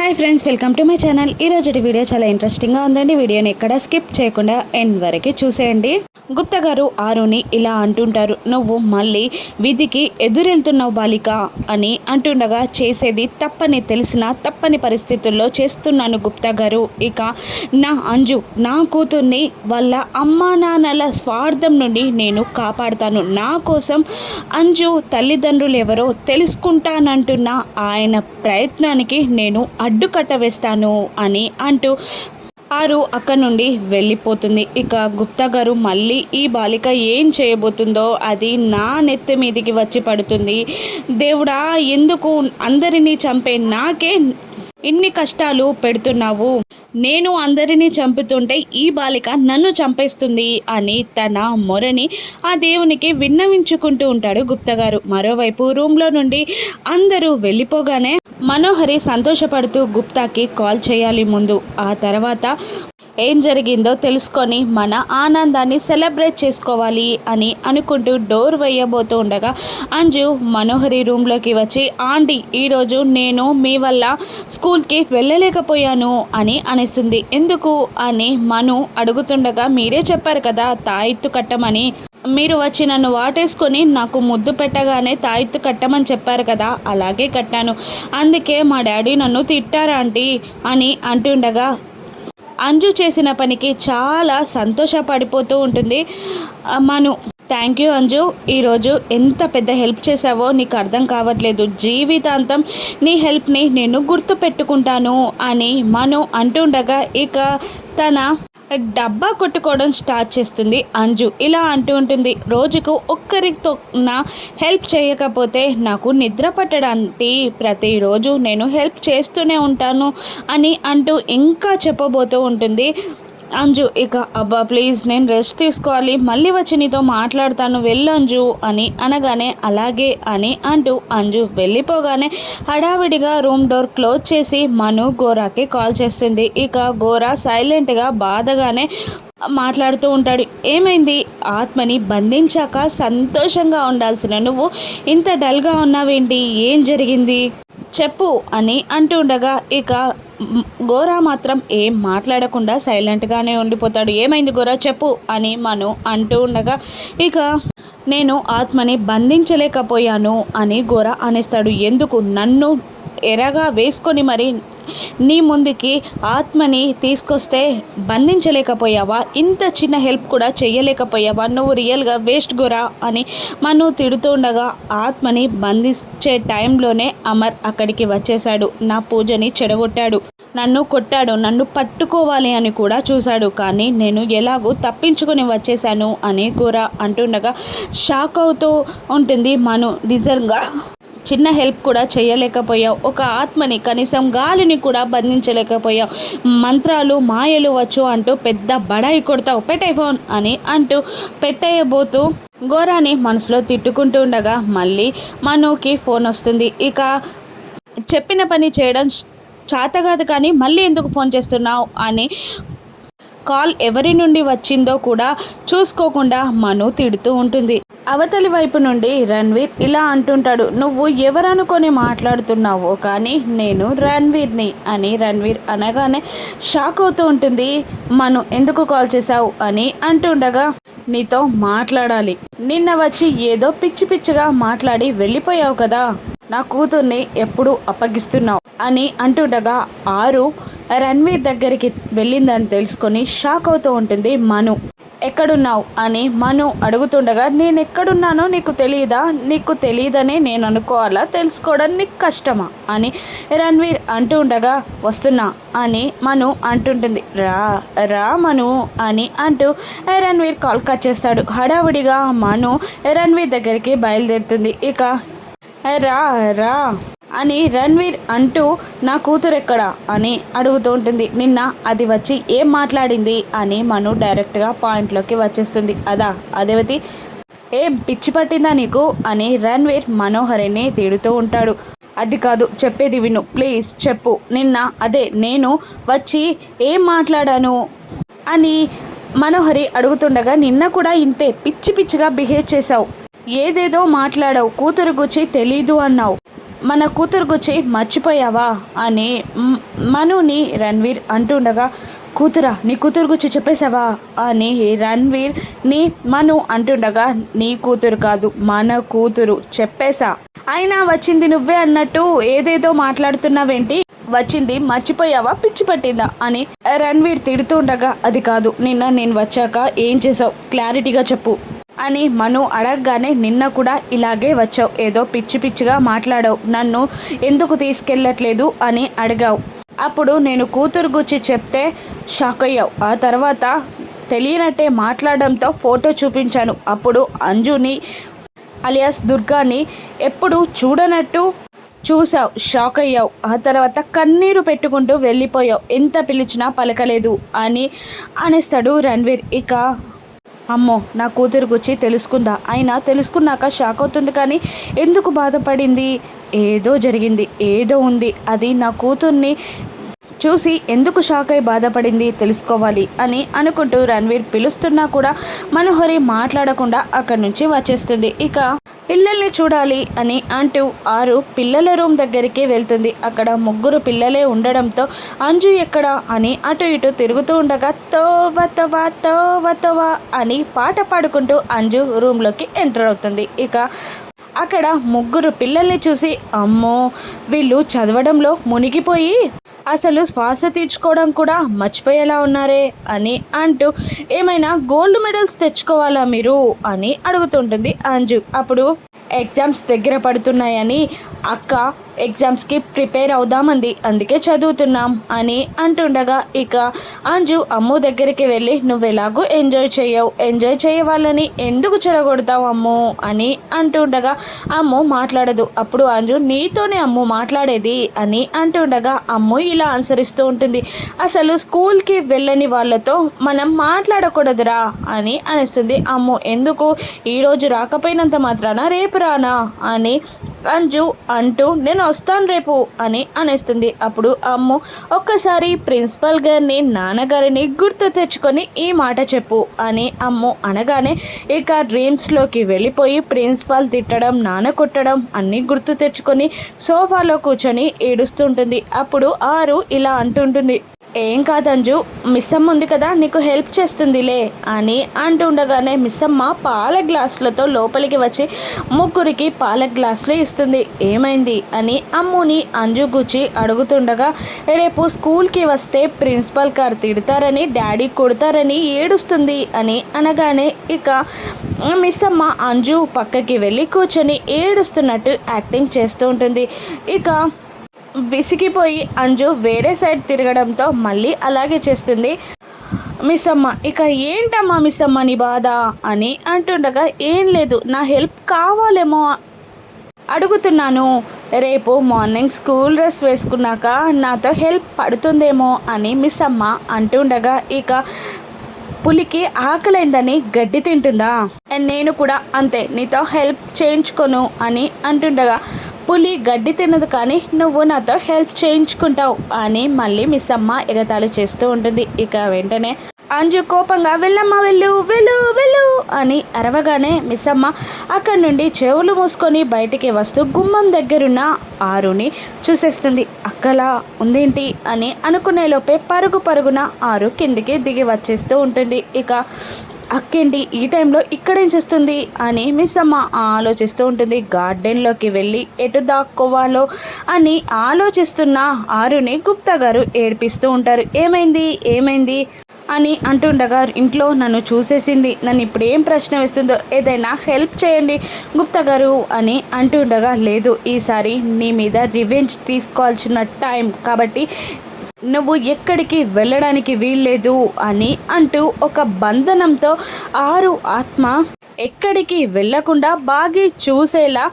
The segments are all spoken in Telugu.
Hi friends, welcome to my channel. ఈరోజు వీడియో చాలా ఇంట్రెస్టింగ్గా ఉందండి. వీడియోని ఎక్కడ స్కిప్ చేయకుండా ఎండ్ వరకు చూసేయండి. గుప్తా గారు ఆరుని ఇలా అంటుంటారు, నువ్వు మళ్ళీ విధికి ఎదురెళ్తున్నావు బాలిక అని అంటుండగా, చేసేది తప్పని తెలిసిన తప్పని పరిస్థితుల్లో చేస్తున్నాను గుప్తా గారు. ఇక నా అంజు, నా కూతుర్ని వాళ్ళ అమ్మా నాన్నల స్వార్థం నుండి నేను కాపాడుతాను. నా కోసం అంజు తల్లిదండ్రులు ఎవరో తెలుసుకుంటానంటున్న ఆయన ప్రయత్నానికి నేను అడ్డుకట్ట వేస్తాను అని అంటూ ఆరు అక్కడి నుండి వెళ్ళిపోతుంది. ఇక గుప్తా గారు మళ్ళీ ఈ బాలిక ఏం చేయబోతుందో అది నా నెత్తి మీదికి వచ్చి పడుతుంది. దేవుడా, ఎందుకు అందరినీ చంపే నాకే ఇన్ని కష్టాలు పెడుతున్నావు? నేను అందరినీ చంపుతుంటే ఈ బాలిక నన్ను చంపేస్తుంది అని తన మొరని ఆ దేవునికి విన్నవించుకుంటూ ఉంటాడు గుప్తా గారు. మరోవైపు రూమ్లో నుండి అందరూ వెళ్ళిపోగానే మనోహరి సంతోషపడుతూ గుప్తాకి కాల్ చేయాలి ముందు, ఆ తర్వాత ఏం జరిగిందో తెలుసుకొని మన ఆనందాన్ని సెలబ్రేట్ చేసుకోవాలి అని అనుకుంటూ డోర్ వేయబోతూ ఉండగా అంజు మనోహరి రూమ్లోకి వచ్చి, ఆంటీ, ఈరోజు నేను మీ వల్ల స్కూల్కి వెళ్ళలేకపోయాను అని అనేస్తుంది. ఎందుకు అని మను అడుగుతుండగా, మీరే చెప్పారు కదా తాయెత్తు కట్టమని, మీరు వచ్చి నన్ను వాటేసుకొని నాకు ముద్దు పెట్టగానే తాయెత్తు కట్టమని చెప్పారు కదా, అలాగే కట్టాను. అందుకే మా డాడీ నన్ను తిట్టారా ఆంటీ అని అంటుండగా అంజు చేసిన పనికి చాలా సంతోషపడిపోతూ ఉంటుంది మను. థ్యాంక్ యూ అంజు, ఈరోజు ఎంత పెద్ద హెల్ప్ చేసావో నీకు అర్థం కావట్లేదు. జీవితాంతం నీ హెల్ప్ని నేను గుర్తు పెట్టుకుంటాను అని మను అంటుండగా ఇక తన డబ్బా కొట్టుకోవడం స్టార్ట్ చేస్తుంది అంజు. ఇలా అంటూ ఉంటుంది, రోజుకు ఒక్కరితో నా హెల్ప్ చేయకపోతే నాకు నిద్ర పట్టడానికి ప్రతిరోజు నేను హెల్ప్ చేస్తూనే ఉంటాను అని అంటూ ఇంకా చెప్పబోతూ ఉంటుంది అంజు. ఇక అబ్బా ప్లీజ్, నేను రెస్ట్ తీసుకోవాలి, మళ్ళీ వచ్చి నీతో మాట్లాడతాను, వెళ్ళు అంజు అని అనగానే అలాగే అని అంటూ అంజు వెళ్ళిపోగానే హడావిడిగా రూమ్ డోర్ క్లోజ్ చేసి మను గోరాకి కాల్ చేస్తుంది. ఇక గోరా సైలెంట్గా బాధగానే మాట్లాడుతూ ఉంటాడు. ఏమైంది? ఆత్మని బంధించాక సంతోషంగా ఉండాల్సిన నువ్వు ఇంత డల్గా ఉన్నావేంటి? ఏం జరిగింది చెప్పు అని అంటూ ఉండగా ఇక గోరా మాత్రం ఏం మాట్లాడకుండా సైలెంట్గానే ఉండిపోతాడు. ఏమైంది గోరా చెప్పు అని మను అంటూ ఉండగా ఇక నేను ఆత్మని బంధించలేకపోయాను అని గోరా అనేస్తాడు. ఎందుకు? నన్ను ఎరగా వేసుకొని మరి నీ ముందుకి ఆత్మని తీసుకొస్తే బంధించలేకపోయావా? ఇంత చిన్న హెల్ప్ కూడా చేయలేకపోయావా? నువ్వు రియల్గా వేస్ట్ గోరా అని మను తిడుతూ ఉండగా, ఆత్మని బంధించే టైంలోనే అమర్ అక్కడికి వచ్చేశాడు. నా పూజని చెడగొట్టాడు, నన్ను కొట్టాడు, నన్ను పట్టుకోవాలి అని కూడా చూశాడు, కానీ నేను ఎలాగూ తప్పించుకొని వచ్చేసాను అని గోరా అంటుండగా షాక్ అవుతూ ఉంటుంది మను. నిజంగా చిన్న హెల్ప్ కూడా చేయలేకపోయావు, ఒక ఆత్మని కనీసం గాలిని కూడా బంధించలేకపోయావు, మంత్రాలు మాయలు వచ్చు అంటూ పెద్ద బడాయి కొడతావు, పెట్టే ఫోన్ అని అంటూ పెట్టేయబోతూ గోరాని మనసులో తిట్టుకుంటూ ఉండగా మళ్ళీ మనుకి ఫోన్ వస్తుంది. ఇక చెప్పిన పని చేయడం చేతగాదు కానీ మళ్ళీ ఎందుకు ఫోన్ చేస్తున్నావు అని కాల్ ఎవరి నుండి వచ్చిందో కూడా చూసుకోకుండా మను తిడుతూ ఉంటుంది. అవతలి వైపు నుండి రణ్వీర్ ఇలా అంటుంటాడు, నువ్వు ఎవరనుకొని మాట్లాడుతున్నావో కానీ నేను రణ్వీర్ని అని రణ్వీర్ అనగానే షాక్ అవుతూ ఉంటుంది మను. ఎందుకు కాల్ చేశావు అని అంటుండగా, నీతో మాట్లాడాలి. నిన్న వచ్చి ఏదో పిచ్చి పిచ్చిగా మాట్లాడి వెళ్ళిపోయావు కదా, నా కూతుర్ని ఎప్పుడు అప్పగిస్తున్నావు అని అంటుండగా ఆరు రణ్వీర్ దగ్గరికి వెళ్ళిందని తెలుసుకొని షాక్ అవుతూ ఉంటుంది మను. ఎక్కడున్నావు అని మను అడుగుతుండగా, నేను ఎక్కడున్నానో నీకు తెలియదా? నీకు తెలియదనే నేను అనుకోవాలా? తెలుసుకోవడం నీకు కష్టమా అని రణ్వీర్ అంటూ ఉండగా, వస్తున్నా అని మను అంటుంటుంది. రా రా మను అని అంటూ రణ్వీర్ కాల్ కట్ చేస్తాడు. హడావుడిగా మను రణ్వీర్ దగ్గరికి బయలుదేరుతుంది. ఇక రా రా అని రణ్వీర్ అంటూ, నా కూతురు ఎక్కడా అని అడుగుతూ ఉంటుంది. నిన్న అది వచ్చి ఏం మాట్లాడింది అని మను డైరెక్ట్గా పాయింట్లోకి వచ్చేస్తుంది. అదేవతి ఏం పిచ్చి పట్టిందా నీకు అని రణ్వీర్ మనోహరిని తిడుతూ ఉంటాడు. అది కాదు, చెప్పేది విను ప్లీజ్ చెప్పు. నిన్న నేను వచ్చి ఏం మాట్లాడాను అని మనోహరి అడుగుతుండగా, నిన్న కూడా ఇంతే పిచ్చి పిచ్చిగా బిహేవ్ చేశావు, ఏదేదో మాట్లాడావు, కూతురు గురించి తెలీదు అన్నావు, మన కూతురు గురించి మర్చిపోయావా అని మనుని రణ్వీర్ అంటుండగా, కూతురా నీ కూతురు గురించి చెప్పేశావా అని రణ్వీర్ని మను అంటుండగా, నీ కూతురు కాదు మన కూతురు చెప్పేశా, అయినా వచ్చింది నువ్వే అన్నట్టు ఏదేదో మాట్లాడుతున్నావేంటి, వచ్చింది మర్చిపోయావా పిచ్చి పట్టిందా అని రణ్వీర్ తిడుతుండగా, అది కాదు నిన్న నేను వచ్చాక ఏం చేసావు క్లారిటీగా చెప్పు అని మను అడగగానే, నిన్న కూడా ఇలాగే వచ్చావు, ఏదో పిచ్చి పిచ్చిగా మాట్లాడావు, నన్ను ఎందుకు తీసుకెళ్ళట్లేదు అని అడిగావు, అప్పుడు నేను కూతురు గురించి చెప్తే షాక్ అయ్యావు, ఆ తర్వాత తెలియనట్టే మాట్లాడడంతో ఫోటో చూపించాను, అప్పుడు అంజుని అలియాస్ దుర్గాని ఎప్పుడు చూడనట్టు చూసావు, షాక్ అయ్యావు, ఆ తర్వాత కన్నీరు పెట్టుకుంటూ వెళ్ళిపోయావు, ఎంత పిలిచినా పలకలేదు అని అనేస్తాడు రణ్వీర్. ఇక అమ్మో నా కూతురు గురించి తెలుసుకుందా, అయినా తెలుసుకున్నాక షాక్ అవుతుంది కానీ ఎందుకు బాధపడింది, ఏదో జరిగింది ఏదో ఉంది, అది నా కూతుర్ని చూసి ఎందుకు షాక్ అయి బాధపడింది తెలుసుకోవాలి అని అనుకుంటూ రణ్వీర్ పిలుస్తున్నా కూడా మనోహరి మాట్లాడకుండా అక్కడి నుంచి వచ్చేస్తుంది. ఇక పిల్లల్ని చూడాలి అని అంటూ ఆరు పిల్లల రూమ్ దగ్గరికి వెళ్తుంది. అక్కడ ముగ్గురు పిల్లలే ఉండడంతో అంజు ఎక్కడ అని అటు ఇటు తిరుగుతూ ఉండగా తోవతవా తోవతవా అని పాట పాడుకుంటూ అంజు రూమ్లోకి ఎంటర్ అవుతుంది. ఇక అక్కడ ముగ్గురు పిల్లల్ని చూసి అమ్మో వీళ్ళు చదవడంలో మునిగిపోయి అసలు శ్వాస తీర్చుకోవడం కూడా మర్చిపోయేలా ఉన్నారే అని అంటూ, ఏమైనా గోల్డ్ మెడల్స్ తెచ్చుకోవాలా మీరు అని అడుగుతుంటుంది అంజు. అప్పుడు ఎగ్జామ్స్ దగ్గర పడుతున్నాయని అక్క ఎగ్జామ్స్కి ప్రిపేర్ అవుదామంది, అందుకే చదువుతున్నాం అని అంటుండగా ఇక అంజు అమ్ము దగ్గరికి వెళ్ళి, నువ్వు ఎలాగో ఎంజాయ్ చేయవాలని ఎందుకు చెడగొడతావు అమ్ము అని అంటుండగా అమ్ము మాట్లాడదు. అప్పుడు అంజు నీతోనే అమ్ము మాట్లాడేది అని అంటుండగా అమ్ము ఇలా అనుసరిస్తూ ఉంటుంది, అసలు స్కూల్కి వెళ్ళని వాళ్ళతో మనం మాట్లాడకూడదురా అని అనేస్తుంది. అమ్ము ఎందుకు ఈరోజు రాకపోయినంత మాత్రాన రేపు రానా అని అంజు అంటూ నేను వస్తాను రేపు అని అనేస్తుంది. అప్పుడు అమ్ము ఒక్కసారి ప్రిన్సిపల్ గారిని నాన్నగారిని గుర్తు తెచ్చుకొని ఈ మాట చెప్పు అని అమ్ము అనగానే ఇక డ్రీమ్స్లోకి వెళ్ళిపోయి ప్రిన్సిపల్ తిట్టడం నాన్న కొట్టడం అన్నీ గుర్తు తెచ్చుకొని సోఫాలో కూర్చొని ఏడుస్తుంటుంది. అప్పుడు ఆరు ఇలా అంటుంటుంది, ఏం కాదంజు మిస్సమ్మ ఉంది కదా నీకు హెల్ప్ చేస్తుందిలే అని అంటుండగానే మిస్సమ్మ పాల గ్లాసులతో లోపలికి వచ్చి ముగ్గురికి పాల గ్లాసులు ఇస్తుంది. ఏమైంది అని అమ్ముని అంజు గుచ్చి అడుగుతుండగా, రేపు స్కూల్కి వస్తే ప్రిన్సిపల్ గారు తిడతారని డాడీ కొడతారని ఏడుస్తుంది అని అనగానే ఇక మిస్సమ్మ అంజు పక్కకి వెళ్ళి కూర్చొని ఏడుస్తున్నట్టు యాక్టింగ్ చేస్తూ ఉంటుంది. ఇక విసిగిపోయి అంజు వేరే సైడ్ తిరగడంతో మళ్ళీ అలాగే చేస్తుంది మిస్సమ్మ. ఇక ఏంటమ్మా మిస్సమ్మ నీ బాధ అని అంటుండగా, ఏం లేదు నా హెల్ప్ కావాలేమో అడుగుతున్నాను, రేపు మార్నింగ్ స్కూల్ డ్రెస్ వేసుకున్నాక నాతో హెల్ప్ పడుతుందేమో అని మిస్సమ్మ అంటుండగా, ఇక పులికి ఆకలైందని గడ్డి తింటుందా, నేను కూడా అంతే నీతో హెల్ప్ చేయించుకోను అని అంటుండగా, పులి గడ్డి తినదు కానీ నువ్వు నాతో హెల్ప్ చేయించుకుంటావు అని మళ్ళీ మిస్సమ్మ ఎగతాళి చేస్తూ ఉంటుంది. ఇక వెంటనే అంజు కోపంగా వెళ్ళమ్మా వెళ్ళు వెళ్ళు వెళ్ళు అని అరవగానే మిస్సమ్మ అక్కడి నుండి చెవులు మూసుకొని బయటికి వస్తూ గుమ్మం దగ్గరున్న ఆరుని చూసేస్తుంది. అక్కలా ఉందేంటి అని అనుకునేలోపే పరుగు పరుగున ఆరు కిందికి దిగి వచ్చేస్తూ ఉంటుంది. ఇక అక్కేంటి ఈ టైంలో ఇక్కడేం చేస్తుంది అని మిస్సమ్మ ఆలోచిస్తూ ఉంటుంది. గార్డెన్లోకి వెళ్ళి ఎటు దాక్కోవాలో అని ఆలోచిస్తున్న ఆరుని గుప్తా గారు ఏడిపిస్తూ ఉంటారు. ఏమైంది అని అంటుండగా, ఇంట్లో నన్ను చూసేసింది, నన్ను ఇప్పుడు ఏం ప్రశ్న వేస్తుందో ఏదైనా హెల్ప్ చేయండి గుప్తా గారు అని అంటుండగా, లేదు ఈసారి నీ మీద రివెంజ్ తీసుకోవాల్సిన టైం కాబట్టి నువ్వు ఎక్కడికి వెళ్ళడానికి వీల్లేదు అని అంటూ ఒక బంధనంతో ఆరు ఆత్మ ఎక్కడికి వెళ్ళకుండా బాగి చూసేలా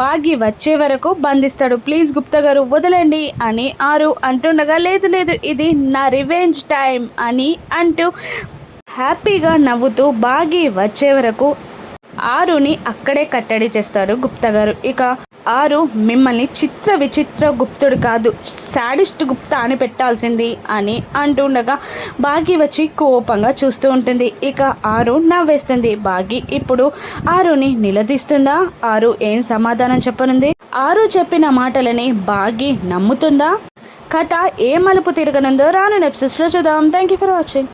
బాగి వచ్చే వరకు బంధిస్తాడు. ప్లీజ్ గుప్తా గారు వదలండి అని ఆరు అంటుండగా, లేదు ఇది నా రివెంజ్ టైం అని అంటూ హ్యాపీగా నవ్వుతూ బాగి వచ్చే వరకు ఆరుని అక్కడే కట్టడి చేస్తాడు గుప్తా గారు. ఇక ఆరు మిమ్మల్ని చిత్ర విచిత్ర గుప్తుడు కాదు శాడిస్ట్ గుప్తా అని పెట్టాల్సింది అని అంటుండగా బాగి వచ్చి కోపంగా చూస్తూ ఉంటుంది. ఇక ఆరు నవ్వేస్తుంది. బాగి ఇప్పుడు ఆరుని నిలదీస్తుందా, ఆరు ఏం సమాధానం చెప్పనుంది, ఆరు చెప్పిన మాటలని భాగి నమ్ముతుందా? కథ ఏ మలుపు తిరగనుందో రాను ఎపిసోడ్స్లో చూద్దాం. Thank you for watching.